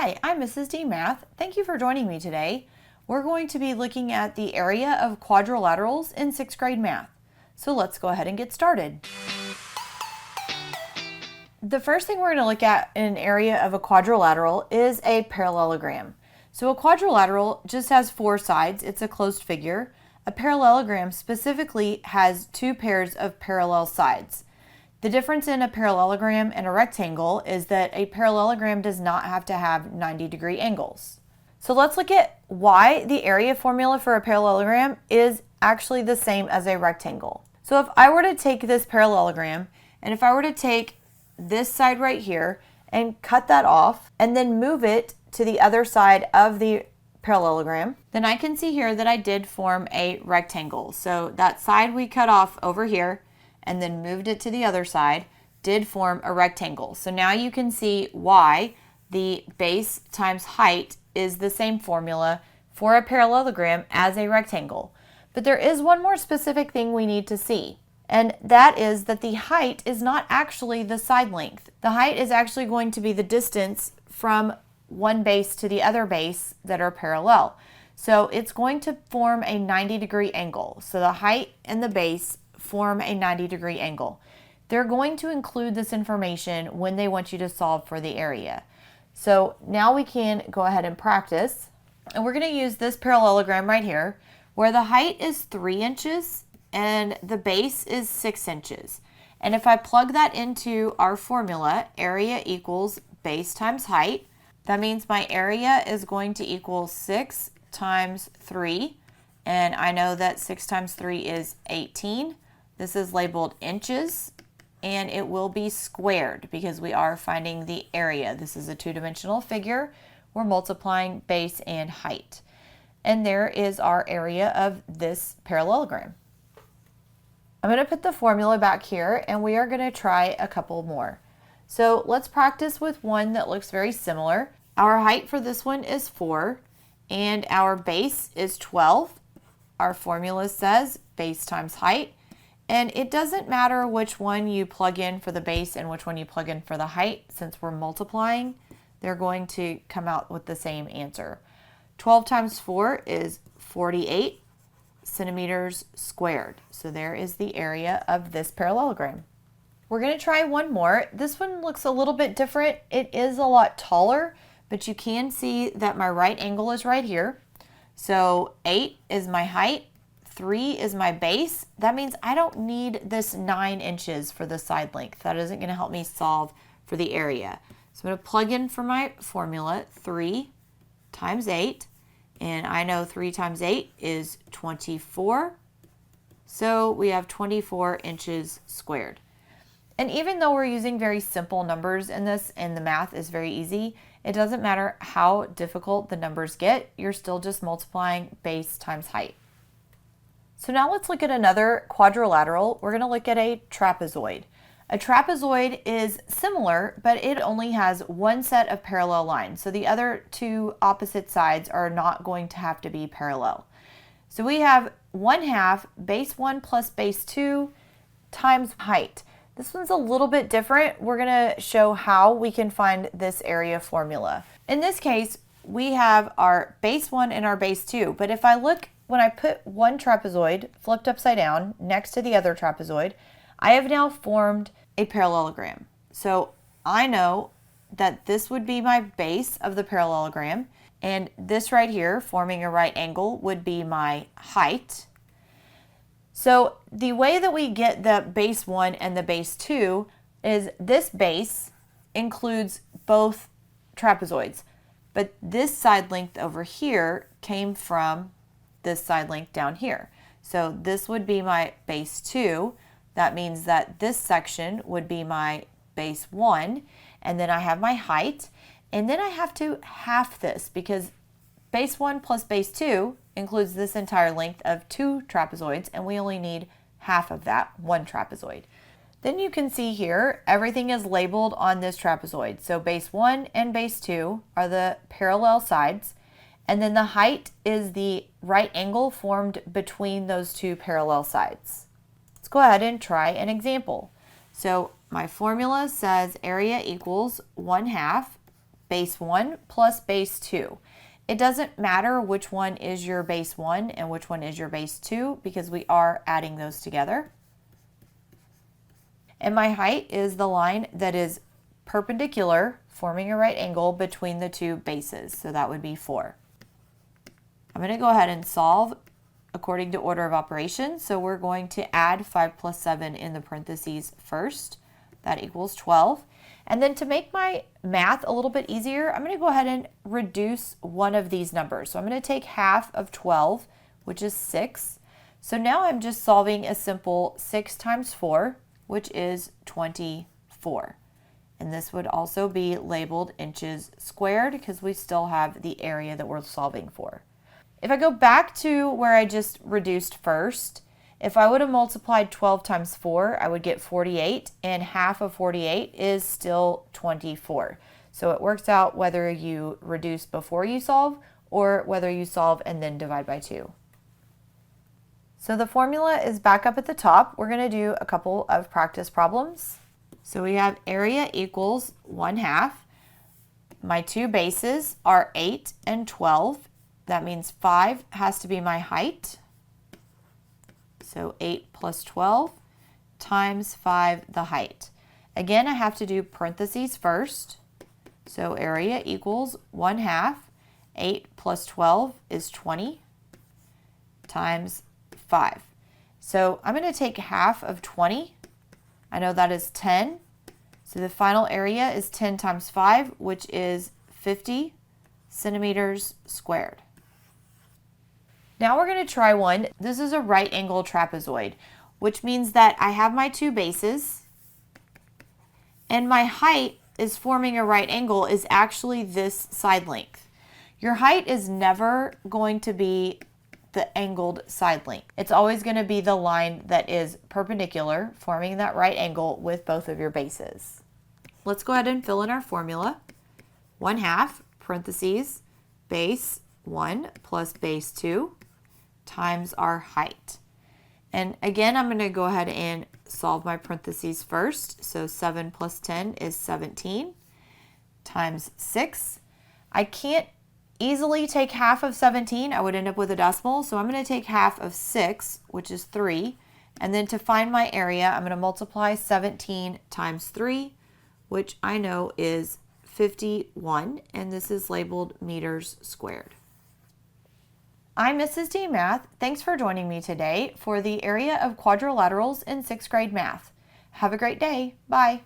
Hi, I'm Mrs.D Math. Thank you for joining me today. We're going to be looking at the area of quadrilaterals in 6th grade math. So let's go ahead and get started. The first thing we're going to look at in an area of a quadrilateral is a parallelogram. So a quadrilateral just has 4 sides. It's a closed figure. A parallelogram specifically has 2 pairs of parallel sides. The difference in a parallelogram and a rectangle is that a parallelogram does not have to have 90-degree angles. So let's look at why the area formula for a parallelogram is actually the same as a rectangle. So if I were to take this parallelogram, and if I were to take this side right here and cut that off and then move it to the other side of the parallelogram, then I can see here that I did form a rectangle. So that side we cut off over here and then moved it to the other side did form a rectangle. So now you can see why the base times height is the same formula for a parallelogram as a rectangle. But there is one more specific thing we need to see, and that is that the height is not actually the side length. The height is actually going to be the distance from one base to the other base that are parallel. So it's going to form a 90-degree angle. So the height and the base form a 90-degree angle. They're going to include this information when they want you to solve for the area. So now we can go ahead and practice. And we're going to use this parallelogram right here where the height is 3 inches and the base is 6 inches. And if I plug that into our formula, area equals base times height, that means my area is going to equal 6 times 3. And I know that 6 times 3 is 18. This is labeled inches, and it will be squared because we are finding the area. This is a 2-dimensional figure. We're multiplying base and height. And there is our area of this parallelogram. I'm going to put the formula back here, and we are going to try a couple more. So let's practice with one that looks very similar. Our height for this one is 4, and our base is 12. Our formula says base times height. And it doesn't matter which one you plug in for the base and which one you plug in for the height. Since we're multiplying, they're going to come out with the same answer. 12 times 4 is 48 centimeters squared. So there is the area of this parallelogram. We're going to try one more. This one looks a little bit different. It is a lot taller, but you can see that my right angle is right here. So 8 is my height. 3 is my base. That means I don't need this 9 inches for the side length. That isn't going to help me solve for the area. So I'm going to plug in for my formula 3 times 8. And I know 3 times 8 is 24. So we have 24 inches squared. And even though we're using very simple numbers in this and the math is very easy, it doesn't matter how difficult the numbers get. You're still just multiplying base times height. So now let's look at another quadrilateral. We're going to look at a trapezoid. A trapezoid is similar, but it only has one set of parallel lines. So the other 2 opposite sides are not going to have to be parallel. So we have 1/2 base₁ plus base₂ times height. This one's a little bit different. We're going to show how we can find this area formula. In this case, we have our base₁ and our base₂, but if I look when I put one trapezoid flipped upside down next to the other trapezoid, I have now formed a parallelogram. So I know that this would be my base of the parallelogram, and this right here, forming a right angle, would be my height. So the way that we get the base₁ and the base₂ is this base includes both trapezoids, but this side length over here came from this side length down here. So this would be my base₂. That means that this section would be my base₁, and then I have my height, and then I have to half this because base₁ plus base₂ includes this entire length of 2 trapezoids, and we only need half of that, 1 trapezoid. Then you can see here everything is labeled on this trapezoid. So base₁ and base₂ are the parallel sides, and then the height is the right angle formed between those 2 parallel sides. Let's go ahead and try an example. So my formula says area equals 1/2 base₁ plus base₂. It doesn't matter which one is your base₁ and which one is your base₂, because we are adding those together. And my height is the line that is perpendicular, forming a right angle between the two bases. So that would be 4. I'm going to go ahead and solve according to order of operations. So we're going to add 5 plus 7 in the parentheses first. That equals 12. And then to make my math a little bit easier, I'm going to go ahead and reduce one of these numbers. So I'm going to take half of 12, which is 6. So now I'm just solving a simple 6 times 4, which is 24. And this would also be labeled inches squared because we still have the area that we're solving for. If I go back to where I just reduced first, if I would have multiplied 12 times 4, I would get 48, and half of 48 is still 24. So it works out whether you reduce before you solve or whether you solve and then divide by 2. So the formula is back up at the top. We're going to do a couple of practice problems. So we have area equals 1/2. My two bases are 8 and 12. That means 5 has to be my height. So 8 plus 12 times 5 the height. Again, I have to do parentheses first. So area equals 1/2. 8 plus 12 is 20 times 5. So I'm going to take half of 20. I know that is 10. So the final area is 10 times 5, which is 50 centimeters squared. Now we're going to try one. This is a right angle trapezoid, which means that I have my two bases and my height is forming a right angle is actually this side length. Your height is never going to be the angled side length. It's always going to be the line that is perpendicular, forming that right angle with both of your bases. Let's go ahead and fill in our formula. 1/2 parentheses base₁ plus base₂ times our height. And again, I'm going to go ahead and solve my parentheses first. So 7 plus 10 is 17 times 6. I can't easily take half of 17. I would end up with a decimal. So I'm going to take half of 6, which is 3. And then to find my area, I'm going to multiply 17 times 3, which I know is 51. And this is labeled meters squared. I'm Mrs.D Math. Thanks for joining me today for the area of quadrilaterals in 6th grade math. Have a great day. Bye.